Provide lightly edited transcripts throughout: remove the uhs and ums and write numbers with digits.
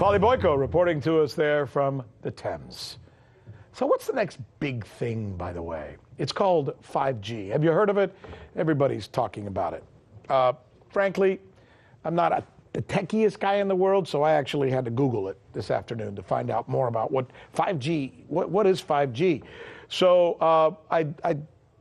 Polly Boyko reporting to us there from the Thames. So what's the next big thing, by the way? It's called 5G. Have you heard of it? Everybody's talking about it. Frankly, I'm not the techiest guy in the world, so I actually had to Google it this afternoon to find out more about what 5G, what is 5G? So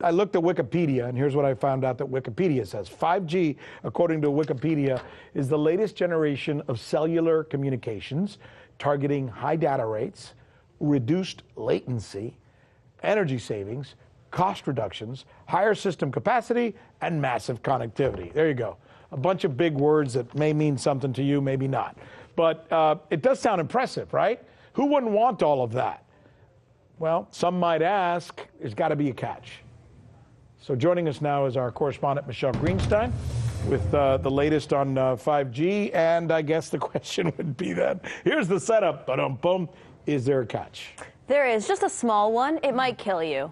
I looked at Wikipedia, and here's what I found out that Wikipedia says. 5G, according to Wikipedia, is the latest generation of cellular communications targeting high data rates, reduced latency, energy savings, cost reductions, higher system capacity, and massive connectivity. There you go. A bunch of big words that may mean something to you, maybe not. But it does sound impressive, right? Who wouldn't want all of that? Well, some might ask, there's got to be a catch. So joining us now is our correspondent, Michelle Greenstein, with the latest on 5G. And I guess the question would be then, here's the setup, ba-dum-bum, is there a catch? There is, just a small one. It might kill you.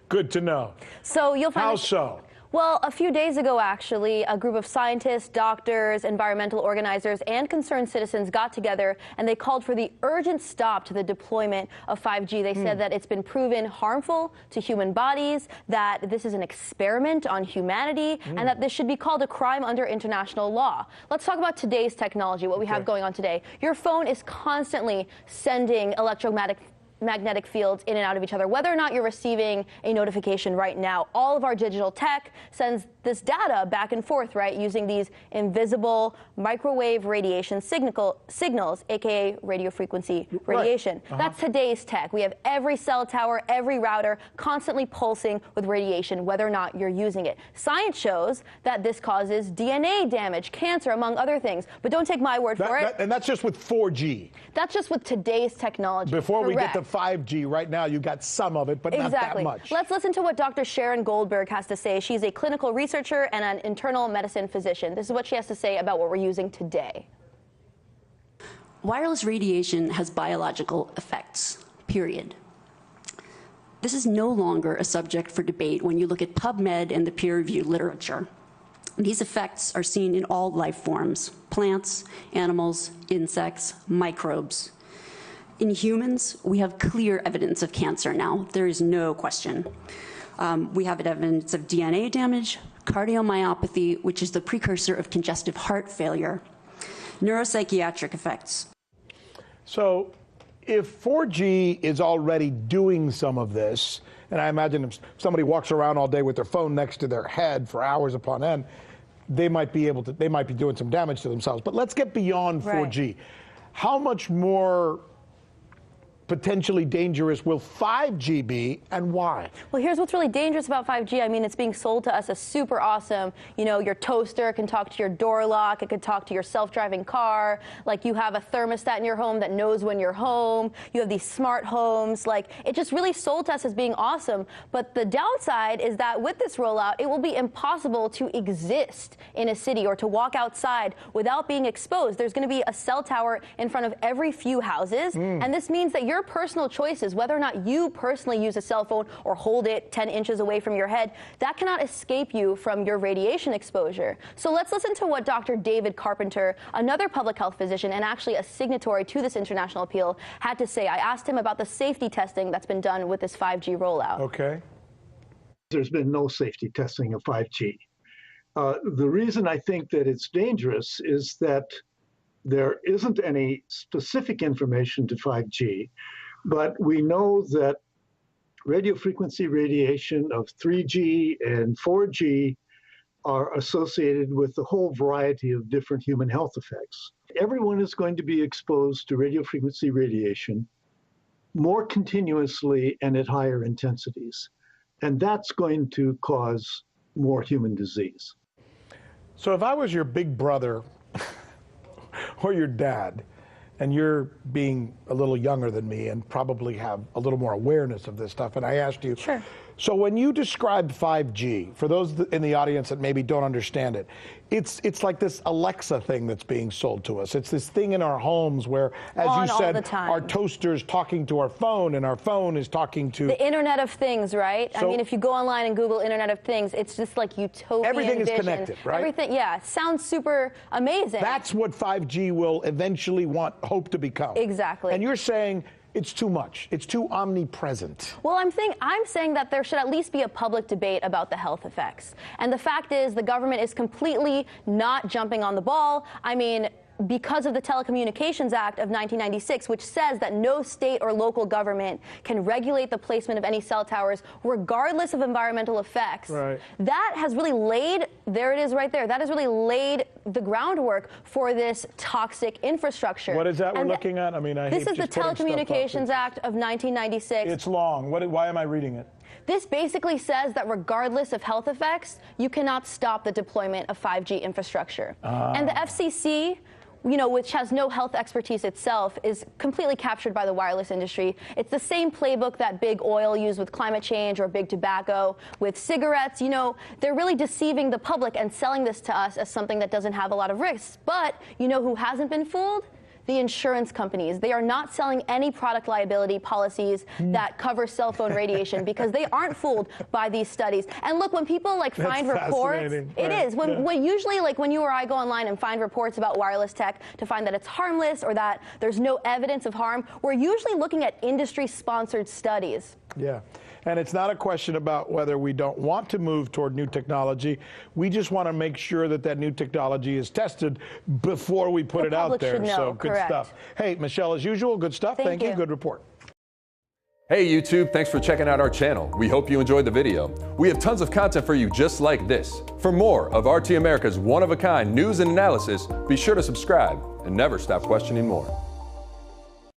Good to know. So you'll find How so? Well, a few days ago, actually, a group of scientists, doctors, environmental organizers, and concerned citizens got together and they called for the urgent stop to the deployment of 5G. They said that it's been proven harmful to human bodies, that this is an experiment on humanity, and that this should be called a crime under international law. Let's talk about today's technology, what we have going on today. Your phone is constantly sending magnetic fields in and out of each other. Whether or not you're receiving a notification right now, all of our digital tech sends this data back and forth, right, using these invisible microwave radiation signals, aka radio frequency radiation. Right. That's today's tech. We have every cell tower, every router constantly pulsing with radiation, whether or not you're using it. Science shows that this causes DNA damage, cancer, among other things. But don't take my word for it. And that's just with 4G. That's just with today's technology. Before we get to 5G, right now you got some of it, but not that much. Let's listen to what Dr. Sharon Goldberg has to say. She's a clinical researcher and an internal medicine physician. This is what she has to say about what we're using today. Wireless radiation has biological effects, period. This is no longer a subject for debate when you look at PubMed and the peer-reviewed literature. These effects are seen in all life forms: plants, animals, insects, microbes. In humans, we have clear evidence of cancer now. There is no question. We have evidence of DNA damage, cardiomyopathy, which is the precursor of congestive heart failure, neuropsychiatric effects. So if 4G is already doing some of this, and I imagine if somebody walks around all day with their phone next to their head for hours upon end, they might be doing some damage to themselves. But let's get beyond 4G. How much more potentially dangerous will 5G be, and why? Well, here's what's really dangerous about 5G. I mean, it's being sold to us as super awesome. You know, your toaster can talk to your door lock. It can talk to your self-driving car. Like, you have a thermostat in your home that knows when you're home. You have these smart homes. Like, it just really sold to us as being awesome. But the downside is that with this rollout, it will be impossible to exist in a city or to walk outside without being exposed. There's going to be a cell tower in front of every few houses. And this means that your personal choices, whether or not you personally use a cell phone or hold it 10 inches away from your head, that cannot escape you from your radiation exposure. So let's listen to what Dr. David Carpenter, another public health physician and actually a signatory to this international appeal, had to say. I asked him about the safety testing that's been done with this 5G rollout. Okay. There's been no safety testing of 5G. The reason I think that it's dangerous is that there isn't any specific information to 5G, but we know that radio frequency radiation of 3G and 4G are associated with a whole variety of different human health effects. Everyone is going to be exposed to radio frequency radiation more continuously and at higher intensities, and that's going to cause more human disease. So if I was your big brother or your dad, and you're being a little younger than me and probably have a little more awareness of this stuff, and I asked you, So when you describe 5G, for those in the audience that maybe don't understand it, it's like this Alexa thing that's being sold to us. It's this thing in our homes where, as you said, our toaster's talking to our phone and our phone is talking to... The Internet of Things, right? So, I mean, if you go online and Google Internet of Things, it's just like utopian Everything is vision. connected, right? Everything, yeah. Sounds super amazing. That's what 5G will eventually hope to become. Exactly. And you're saying... it's too much. It's too omnipresent. Well, I'm saying that there should at least be a public debate about the health effects. And the fact is, the government is completely not jumping on the ball. I mean, because of the Telecommunications Act of 1996, which says that no state or local government can regulate the placement of any cell towers regardless of environmental effects. Right. That has really laid, there it is right there, that has really laid the groundwork for this toxic infrastructure. What is that we're looking at? I mean, I hate This is the Telecommunications Act of 1996. It's long. Why am I reading it? This basically says that regardless of health effects, you cannot stop the deployment of 5G infrastructure. And the FCC, which has no health expertise itself, is completely captured by the wireless industry. It's the same playbook that big oil used with climate change or big tobacco with cigarettes. They're really deceiving the public and selling this to us as something that doesn't have a lot of risks. But who hasn't been fooled? The insurance companies. They are not selling any product liability policies that cover cell phone radiation because they aren't fooled by these studies. And look, when people find reports, it is. When usually when you or I go online and find reports about wireless tech to find that it's harmless or that there's no evidence of harm, we're usually looking at industry-sponsored studies. Yeah. And it's not a question about whether we don't want to move toward new technology. We just want to make sure that that new technology is tested before we put it out there. So good stuff. Hey, Michelle, as usual, good stuff. Thank you. Good report. Hey, YouTube, thanks for checking out our channel. We hope you enjoyed the video. We have tons of content for you just like this. For more of RT America's one-of-a-kind news and analysis, be sure to subscribe and never stop questioning more.